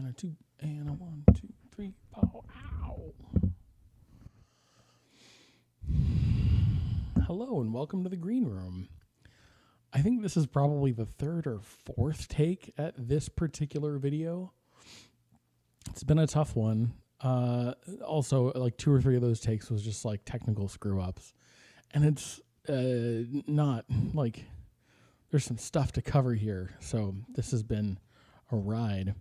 and a 2, and a 1, 2, 3, pow, ow. Hello and welcome to the Green Room. I think this is probably the third or fourth take at this particular video. It's been a tough one. Also, like 2 or 3 of those takes was just like technical screw ups. And it's not like there's some stuff to cover here. So this has been a ride.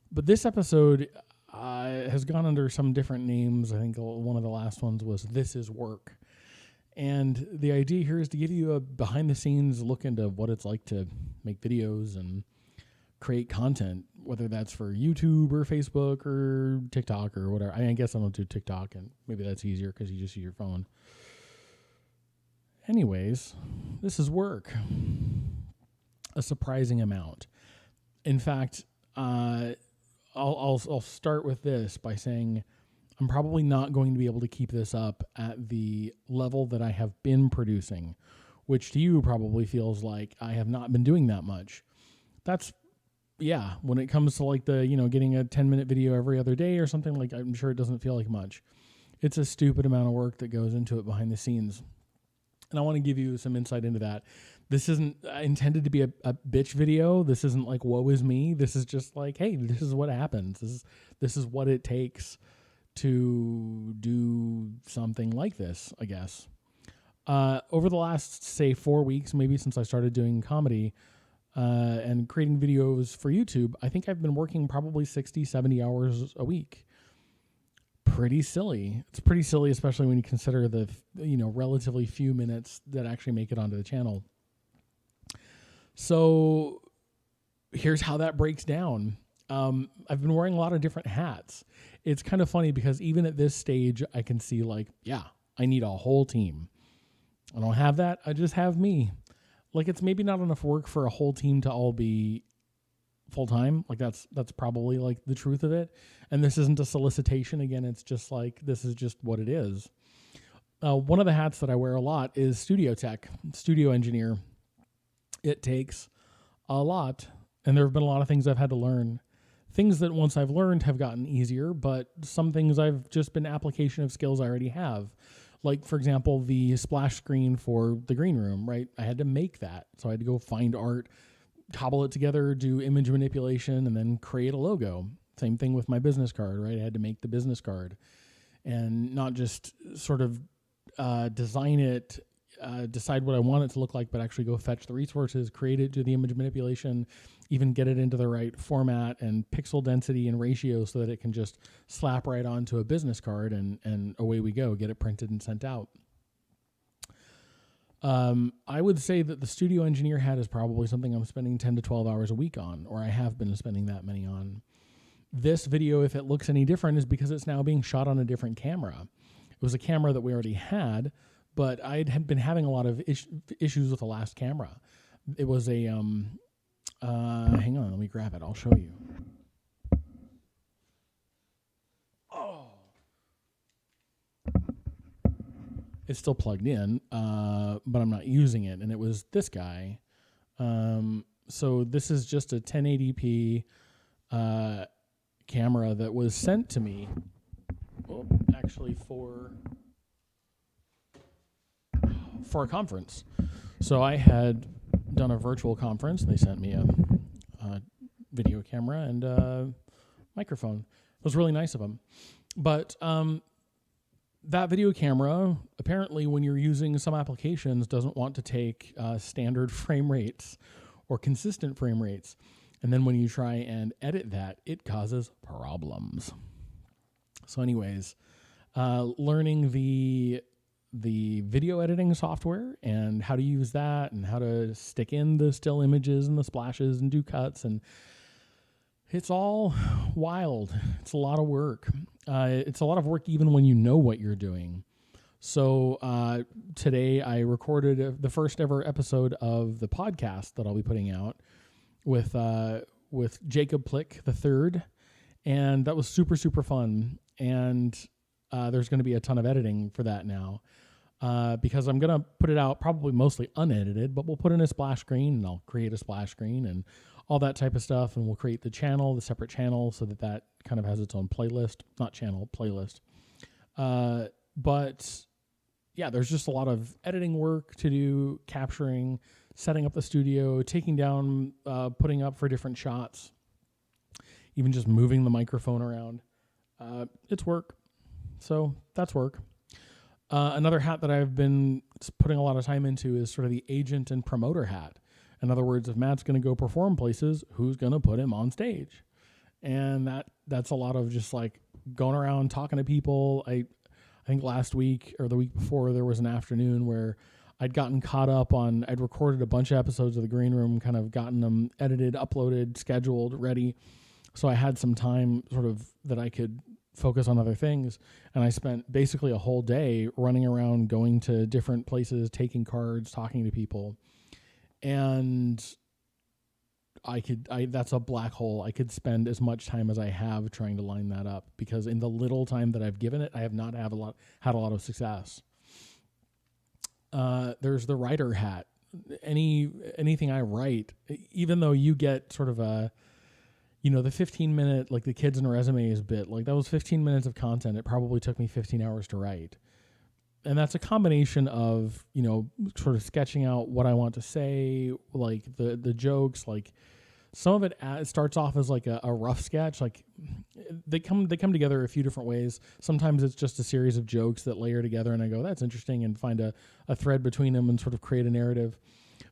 But this episode has gone under some different names. I think one of the last ones was This Is Work. And the idea here is to give you a behind-the-scenes look into what it's like to make videos and create content, whether that's for YouTube or Facebook or TikTok or whatever. I guess I don't do TikTok, and maybe that's easier because you just use your phone. Anyways, this is work. A surprising amount. In fact, I'll start with this by saying I'm probably not going to be able to keep this up at the level that I have been producing, which to you probably feels like I have not been doing that much. That's, yeah, when it comes to like the, getting a 10-minute video every other day or something, like I'm sure it doesn't feel like much. It's a stupid amount of work that goes into it behind the scenes. And I want to give you some insight into that. This isn't intended to be a bitch video. This isn't like, woe is me. This is just like, hey, this is what happens. This is what it takes to do something like this, I guess. Over the last, say, 4 weeks, maybe since I started doing comedy and creating videos for YouTube, I think I've been working probably 60, 70 hours a week. Pretty silly. It's pretty silly, especially when you consider the, relatively few minutes that actually make it onto the channel. So here's how that breaks down. I've been wearing a lot of different hats. It's kind of funny because even at this stage, I can see like, yeah, I need a whole team. I don't have that. I just have me. Like, it's maybe not enough work for a whole team to all be full-time. Like that's probably like the truth of it. And this isn't a solicitation. Again, it's just like, this is just what it is. One of the hats that I wear a lot is studio tech, studio engineer. It takes a lot. And there have been a lot of things I've had to learn. Things that once I've learned have gotten easier, but some things I've just been application of skills I already have. Like, for example, the splash screen for the Green Room, right? I had to make that. So I had to go find art, cobble it together, do image manipulation, and then create a logo. Same thing with my business card, right? I had to make the business card and not just sort of design it, decide what I want it to look like, but actually go fetch the resources, create it, do the image manipulation, even get it into the right format and pixel density and ratio so that it can just slap right onto a business card and away we go, get it printed and sent out. I would say that the studio engineer hat is probably something I'm spending 10 to 12 hours a week on, or I have been spending that many on. This video, if it looks any different, is because it's now being shot on a different camera. It was a camera that we already had, but I had been having a lot of issues with the last camera. It was a, hang on, let me grab it. I'll show you. Oh. It's still plugged in, but I'm not using it. And it was this guy. So this is just a 1080p camera that was sent to me. Well, actually for a conference. So I had done a virtual conference, and they sent me a video camera and a microphone. It was really nice of them. But that video camera, apparently when you're using some applications, doesn't want to take standard frame rates or consistent frame rates. And then when you try and edit that, it causes problems. So anyways, learning the video editing software and how to use that and how to stick in the still images and the splashes and do cuts, and it's all wild. It's a lot of work. It's a lot of work even when you know what you're doing. So today I recorded the first ever episode of the podcast that I'll be putting out with Jacob Plick III, and that was super, super fun. And there's going to be a ton of editing for that now. Because I'm going to put it out probably mostly unedited, but we'll put in a splash screen and I'll create a splash screen and all that type of stuff. And we'll create the separate channel, so that kind of has its own playlist, not channel, playlist. But yeah, there's just a lot of editing work to do, capturing, setting up the studio, taking down, putting up for different shots, even just moving the microphone around. It's work. So that's work. Another hat that I've been putting a lot of time into is sort of the agent and promoter hat. In other words, if Matt's going to go perform places, who's going to put him on stage? And that's a lot of just like going around talking to people. I think last week or the week before, there was an afternoon where I'd gotten caught up on, I'd recorded a bunch of episodes of The Green Room, kind of gotten them edited, uploaded, scheduled, ready. So I had some time sort of that I could focus on other things. And I spent basically a whole day running around, going to different places, taking cards, talking to people. And that's a black hole. I could spend as much time as I have trying to line that up, because in the little time that I've given it, I have not had a lot of success. There's the writer hat. Anything I write, even though you get sort of the 15-minute, like the kids and resumes bit, like that was 15 minutes of content. It probably took me 15 hours to write. And that's a combination of, sort of sketching out what I want to say, like the jokes, like some of it starts off as like a rough sketch. Like they come together a few different ways. Sometimes it's just a series of jokes that layer together and I go, that's interesting, and find a thread between them and sort of create a narrative.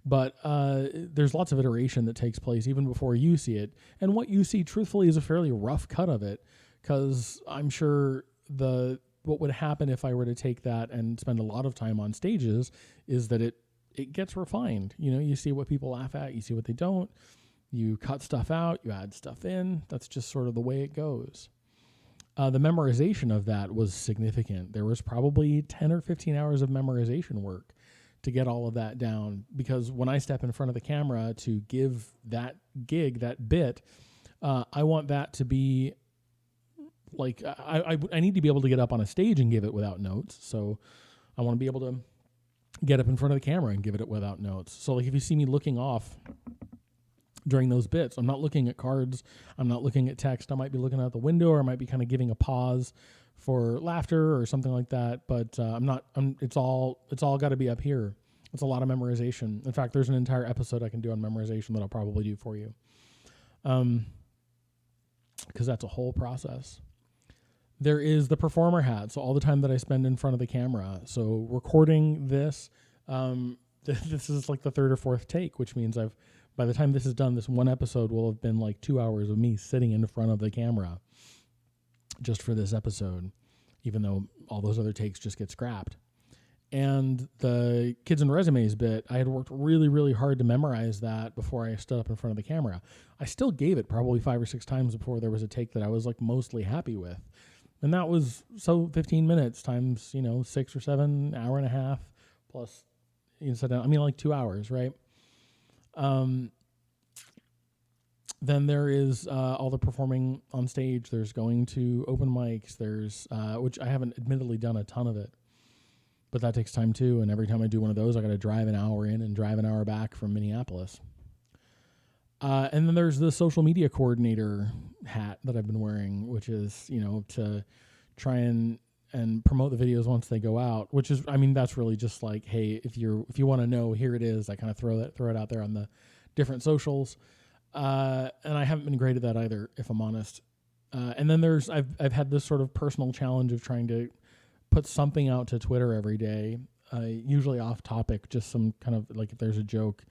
But there's lots of iteration that takes place even before you see it. And what you see, truthfully, is a fairly rough cut of it, because I'm sure what would happen if I were to take that and spend a lot of time on stages is that it gets refined. You see what people laugh at, you see what they don't, you cut stuff out, you add stuff in. That's just sort of the way it goes. The memorization of that was significant. There was probably 10 or 15 hours of memorization work to get all of that down, because when I step in front of the camera to give that gig, that bit, I want that to be like, I need to be able to get up on a stage and give it without notes. So I want to be able to get up in front of the camera and give it without notes. So like if you see me looking off during those bits, I'm not looking at cards, I'm not looking at text. I might be looking out the window, or I might be kind of giving a pause for laughter or something like that. But it's all got to be up here. It's a lot of memorization. In fact, there's an entire episode I can do on memorization that I'll probably do for you. Because that's a whole process. There is the performer hat. So all the time that I spend in front of the camera. So recording this, this is like the third or fourth take, which means by the time this is done, this one episode will have been like 2 hours of me sitting in front of the camera just for this episode, even though all those other takes just get scrapped. And the kids and resumes bit, I had worked really, really hard to memorize that before I stood up in front of the camera. I still gave it probably 5 or 6 times before there was a take that I was like mostly happy with. And that was 15 minutes times, 6 or 7, hour and a half plus, like 2 hours, right? Then there is all the performing on stage. There's going to open mics. There's which I haven't admittedly done a ton of it, but that takes time too. And every time I do one of those, I got to drive an hour in and drive an hour back from Minneapolis. And then there's the social media coordinator hat that I've been wearing, which is to try and promote the videos once they go out. Which is, that's really just like, hey, if you want to know, here it is. I kind of throw it out there on the different socials. And I haven't been great at that either, if I'm honest. And then I've had this sort of personal challenge of trying to put something out to Twitter every day, usually off topic, just some kind of like if there's a joke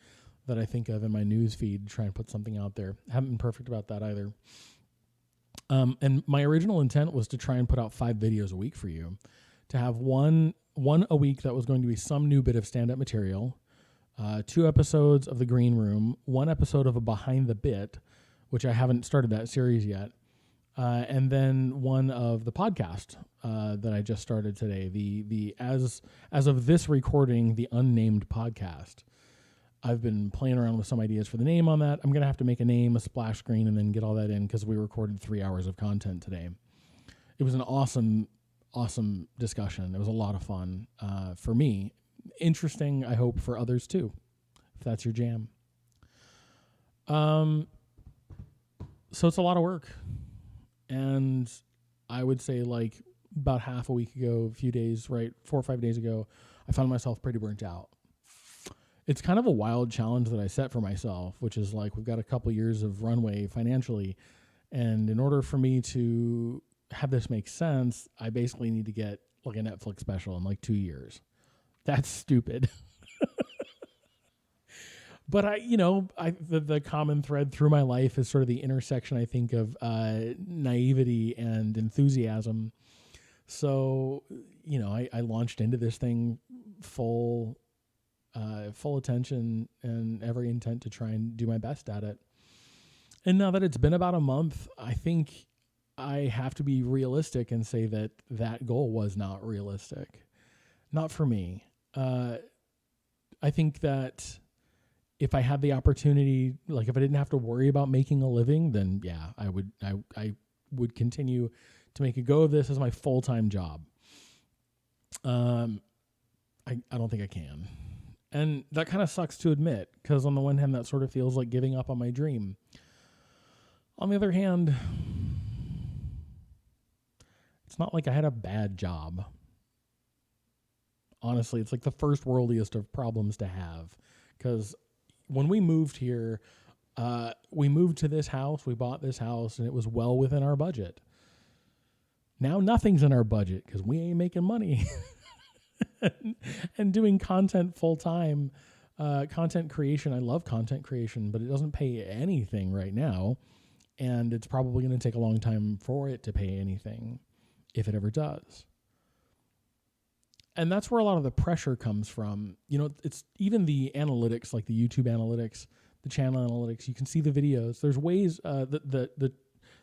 that I think of in my news feed, try and put something out there. Haven't been perfect about that either. And my original intent was to try and put out 5 videos a week for you, to have one a week that was going to be some new bit of stand-up material, 2 episodes of The Green Room, 1 episode of a Behind the Bit, which I haven't started that series yet, and then 1 of the podcast that I just started today, the as of this recording, the Unnamed Podcast. I've been playing around with some ideas for the name on that. I'm going to have to make a name, a splash screen, and then get all that in because we recorded 3 hours of content today. It was an awesome discussion. It was a lot of fun for me. Interesting, I hope, for others too, if that's your jam. So it's a lot of work. And I would say like about half a week ago, a few days, right, 4 or 5 days ago, I found myself pretty burnt out. It's kind of a wild challenge that I set for myself, which is like we've got a couple years of runway financially. And in order for me to have this make sense, I basically need to get like a Netflix special in like 2 years. That's stupid. But the common thread through my life is sort of the intersection, I think, of naivety and enthusiasm. So, I launched into this thing full attention and every intent to try and do my best at it. And now that it's been about a month, I think I have to be realistic and say that that goal was not realistic. Not for me. I think that if I had the opportunity, like if I didn't have to worry about making a living, then yeah, I would continue to make a go of this as my full-time job. I don't think I can. And that kind of sucks to admit, because on the one hand, that sort of feels like giving up on my dream. On the other hand, it's not like I had a bad job. Honestly, it's like the first worldiest of problems to have, because when we moved here, we moved to this house, we bought this house, and it was well within our budget. Now nothing's in our budget because we ain't making money. And doing content full time, content creation, I love content creation, but it doesn't pay anything right now. And it's probably going to take a long time for it to pay anything, if it ever does. And that's where a lot of the pressure comes from. It's even the analytics, like the YouTube analytics, the channel analytics. You can see the videos. There's ways the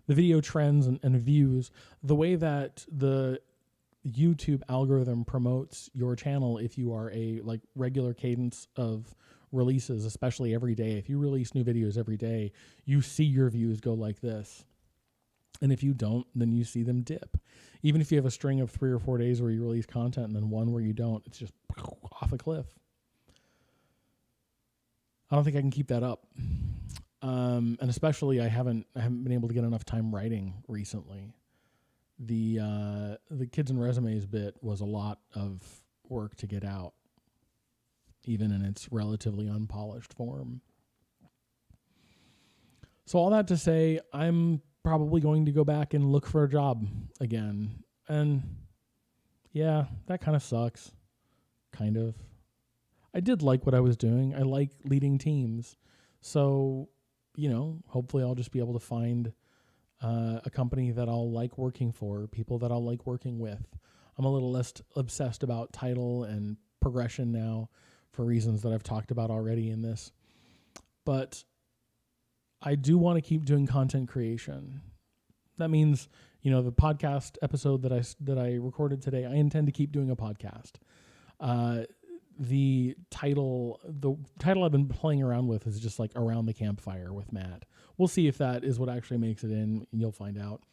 video trends and views, the way that the YouTube algorithm promotes your channel. If you are a like regular cadence of releases, especially every day, if you release new videos every day, you see your views go like this. And if you don't, then you see them dip. Even if you have a string of 3 or 4 days where you release content and then one where you don't, it's just off a cliff. I don't think I can keep that up. And especially I haven't been able to get enough time writing recently. The Kids and Resumes bit was a lot of work to get out, even in its relatively unpolished form. So all that to say, I'm probably going to go back and look for a job again. And yeah, that kind of sucks. Kind of. I did like what I was doing. I like leading teams. So, hopefully I'll just be able to find a company that I'll like working for, people that I'll like working with. I'm a little less obsessed about title and progression now for reasons that I've talked about already in this. But I do want to keep doing content creation. That means, the podcast episode that I recorded today, I intend to keep doing a podcast. The title I've been playing around with is just like Around the Campfire with Matt. We'll see if that is what actually makes it in. You'll find out.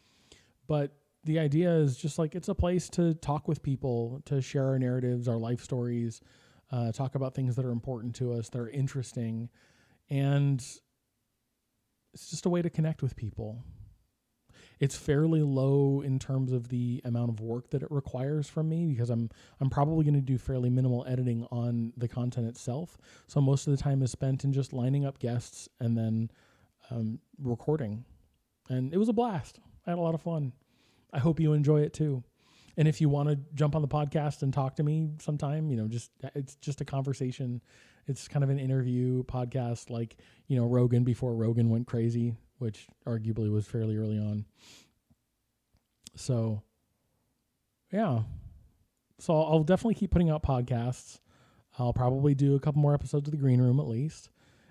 But the idea is just like it's a place to talk with people, to share our narratives, our life stories, talk about things that are important to us, that are interesting. And it's just a way to connect with people. It's fairly low in terms of the amount of work that it requires from me, because I'm probably going to do fairly minimal editing on the content itself. So most of the time is spent in just lining up guests and then recording. And it was a blast. I had a lot of fun. I hope you enjoy it too. And if you want to jump on the podcast and talk to me sometime, it's just a conversation. It's kind of an interview podcast like, Rogan before Rogan went crazy, which arguably was fairly early on. So, yeah. So I'll definitely keep putting out podcasts. I'll probably do a couple more episodes of The Green Room at least.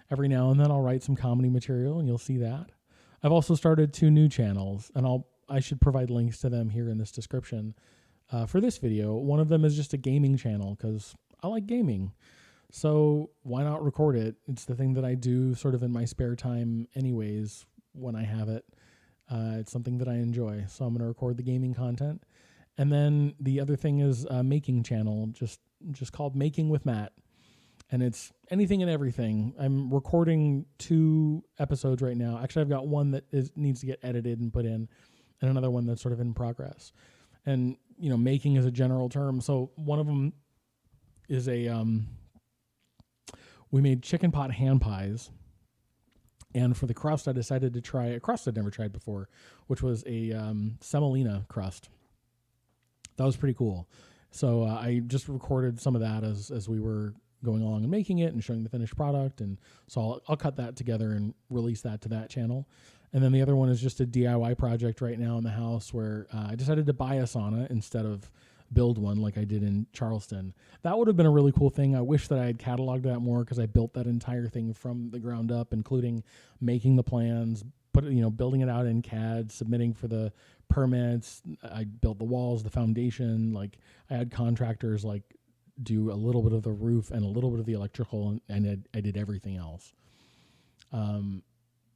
Every now and then I'll write some comedy material, and you'll see that. I've also started 2 new channels, and I should provide links to them here in this description for this video. One of them is just a gaming channel because I like gaming. So why not record it? It's the thing that I do sort of in my spare time anyways when I have it. It's something that I enjoy. So I'm going to record the gaming content. And then the other thing is a making channel just called Making with Matt. And it's anything and everything. I'm recording 2 episodes right now. Actually, I've got one that needs to get edited and put in, and another one that's sort of in progress. And, making is a general term. So one of them is we made chicken pot hand pies. And for the crust, I decided to try a crust I'd never tried before, which was a semolina crust. That was pretty cool. So I just recorded some of that as we were going along and making it and showing the finished product. And so I'll cut that together and release that to that channel. And then the other one is just a DIY project right now in the house where I decided to buy a sauna instead of build one like I did in Charleston. That would have been a really cool thing. I wish that I had cataloged that more because I built that entire thing from the ground up, including making the plans, building it out in CAD, submitting for the permits. I built the walls, the foundation. Like I had contractors do a little bit of the roof and a little bit of the electrical, and I did everything else.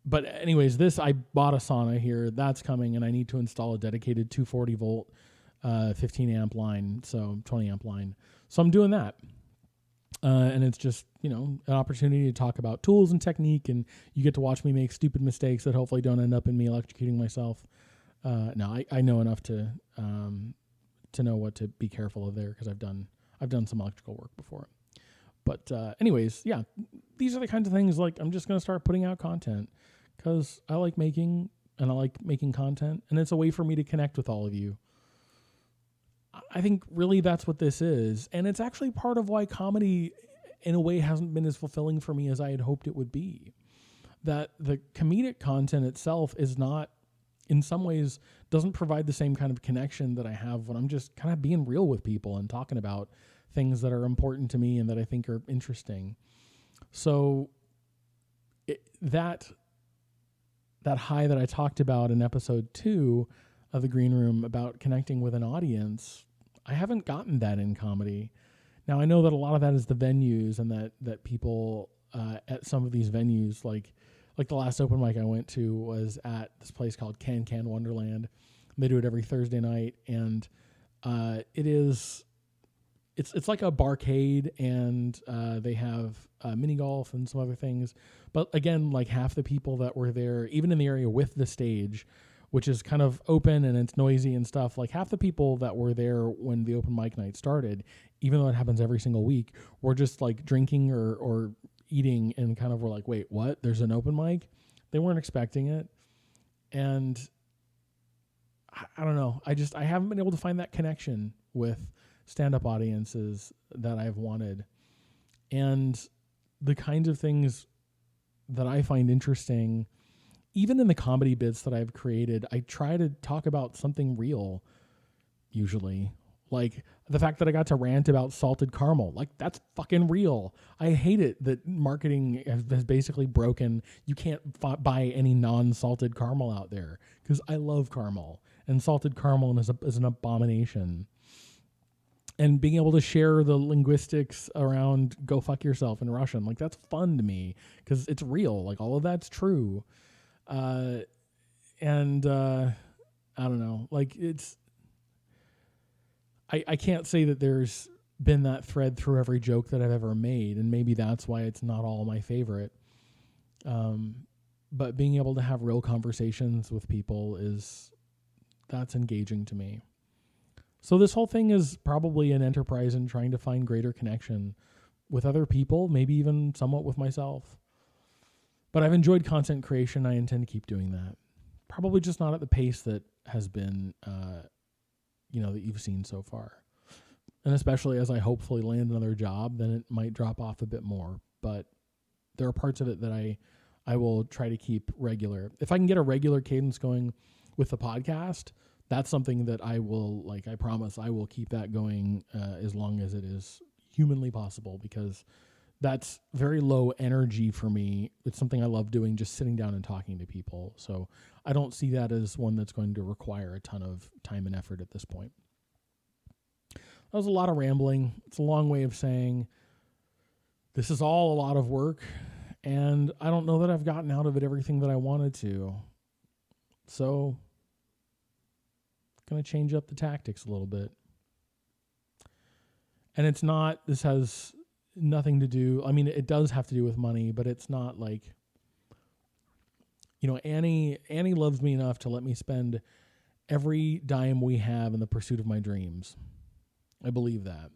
But anyways, I bought a sauna here. That's coming, and I need to install a dedicated 240 volt 15 amp line, so 20 amp line. So I'm doing that. And it's just, an opportunity to talk about tools and technique, and you get to watch me make stupid mistakes that hopefully don't end up in me electrocuting myself. No, I know enough to know what to be careful of there because I've done some electrical work before. But anyways, yeah, these are the kinds of things I'm just going to start putting out content because I like making content, and it's a way for me to connect with all of you. I think really that's what this is. And it's actually part of why comedy in a way hasn't been as fulfilling for me as I had hoped it would be. That the comedic content itself is not, in some ways, doesn't provide the same kind of connection that I have when I'm just kind of being real with people and talking about things that are important to me and that I think are interesting. So that high that I talked about in episode 2 of the Green Room about connecting with an audience, I haven't gotten that in comedy. Now I know that a lot of that is the venues, and that people at some of these venues, like the last open mic I went to was at this place called Can Wonderland. They do it every Thursday night, and it's like a barcade, and they have mini golf and some other things. But again, half the people that were there, even in the area with the stage, which is kind of open and it's noisy and stuff, half the people that were there when the open mic night started, even though it happens every single week, were just drinking or eating and kind of were like, wait, what? There's an open mic? They weren't expecting it. And I don't know. I haven't been able to find that connection with stand-up audiences that I've wanted. And the kinds of things that I find interesting, even in the comedy bits that I've created, I try to talk about something real, usually. Like the fact that I got to rant about salted caramel. That's fucking real. I hate it that marketing has basically broken. You can't buy any non-salted caramel out there because I love caramel. And salted caramel is an abomination. And being able to share the linguistics around go fuck yourself in Russian, that's fun to me because it's real. All of that's true. I don't know, I can't say that there's been that thread through every joke that I've ever made, and maybe that's why it's not all my favorite. But being able to have real conversations with people that's engaging to me. So this whole thing is probably an enterprise in trying to find greater connection with other people, maybe even somewhat with myself. But I've enjoyed content creation. I intend to keep doing that. Probably just not at the pace that has been, that you've seen so far. And especially as I hopefully land another job, then it might drop off a bit more. But there are parts of it that I will try to keep regular. If I can get a regular cadence going with the podcast, that's something that I will, I promise I will keep that going as long as it is humanly possible, because that's very low energy for me. It's something I love doing, just sitting down and talking to people. So I don't see that as one that's going to require a ton of time and effort at this point. That was a lot of rambling. It's a long way of saying this is all a lot of work, and I don't know that I've gotten out of it everything that I wanted to. So going to change up the tactics a little bit. And it's not, this has, nothing to do. I mean, it does have to do with money, but it's not like, Annie loves me enough to let me spend every dime we have in the pursuit of my dreams. I believe that.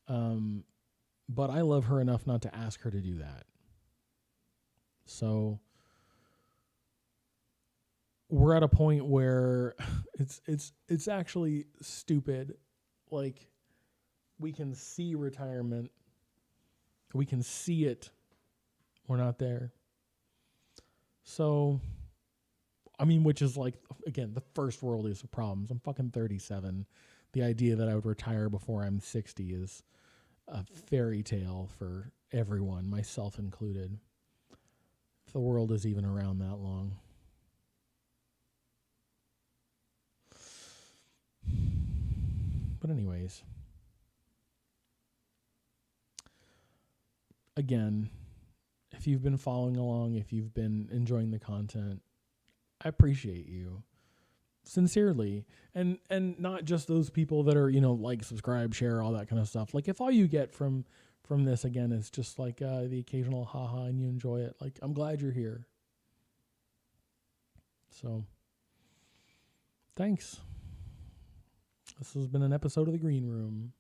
But I love her enough not to ask her to do that. So we're at a point where it's actually stupid. Like, we can see retirement. We can see it. We're not there. So, I mean, which is like, again, the first world is problems. I'm fucking 37. The idea that I would retire before I'm 60 is a fairy tale for everyone, myself included. If the world is even around that long. But anyways, again, if you've been following along, if you've been enjoying the content, I appreciate you sincerely. And not just those people that are, like, subscribe, share, all that kind of stuff. Like, if all you get from this, again, is just like the occasional haha and you enjoy it, like, I'm glad you're here. So thanks. This has been an episode of The Green Room.